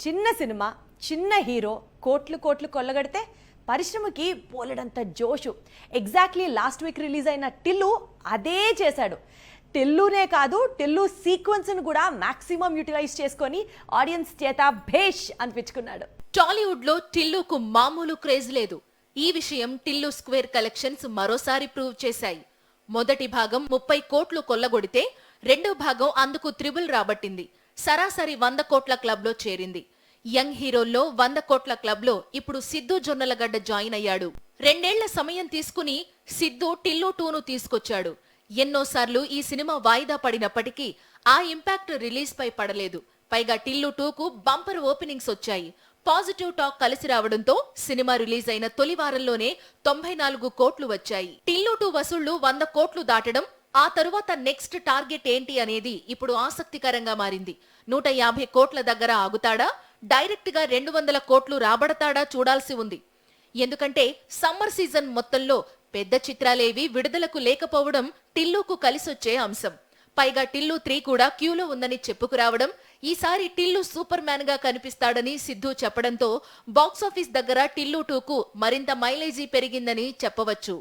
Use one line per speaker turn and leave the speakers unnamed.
చిన్న సినిమా చిన్న హీరో కోట్లు కోట్లు కొల్లగడితే పరిశ్రమకి పోలెడంత జోషు. ఎగ్జాక్ట్లీ లాస్ట్ వీక్ రిలీజ్ అయిన టిల్లు అదే చేశాడు. టిల్లునే కాదు, టిల్లు సీక్వెన్స్ను కూడా మాక్సిమం యూటిలైజ్ చేసుకొని ఆడియన్స్ చేత భేష్ అనిపించుకున్నాడు.
టాలీవుడ్ లో టిల్లుకు మామూలు క్రేజ్ లేదు. ఈ విషయం టిల్లు స్క్వేర్ కలెక్షన్స్ మరోసారి ప్రూవ్ చేశాయి. మొదటి భాగం 30 కోట్లు కొల్లగొడితే రెండో భాగం అందుకు త్రిబుల్ రాబట్టింది. సరాసరి 100 కోట్ల క్లబ్ లో చేరింది. యంగ్ హీరోల్లో 100 కోట్ల క్లబ్ లో ఇప్పుడు సిద్ధు జొన్నలగడ్డ జాయిన్ అయ్యాడు. 2 ఏళ్ల సమయం తీసుకుని సిద్ధు టిల్లు 2ను తీసుకొచ్చాడు. ఎన్నోసార్లు ఈ సినిమా వాయిదా పడినప్పటికీ ఆ ఇంపాక్ట్ రిలీజ్ పై పడలేదు. పైగా టిల్లు 2కు బంపర్ ఓపెనింగ్స్ వచ్చాయి. పాజిటివ్ టాక్ కలిసి రావడంతో సినిమా రిలీజ్ అయిన తొలి వారంలోనే 94 కోట్లు వచ్చాయి. టిల్లు 2 వసూళ్లు 100 కోట్లు దాటడం, ఆ తరువాత నెక్స్ట్ టార్గెట్ ఏంటి అనేది ఇప్పుడు ఆసక్తికరంగా మారింది. 150 కోట్ల దగ్గర ఆగుతాడా, డైరెక్ట్ గా 200 కోట్లు రాబడతాడా చూడాల్సి ఉంది. ఎందుకంటే సమ్మర్ సీజన్ మొత్తంలో పెద్ద చిత్రాలేవి విడుదలకు లేకపోవడం టిల్లుకు కలిసొచ్చే అంశం. పైగా టిల్లు 3 కూడా క్యూలో ఉందని చెప్పుకురావడం, ఈసారి టిల్లు సూపర్ మ్యాన్ గా కనిపిస్తాడని సిద్ధు చెప్పడంతో బాక్సాఫీస్ దగ్గర టిల్లు 2కు మరింత మైలేజీ పెరిగిందని చెప్పవచ్చు.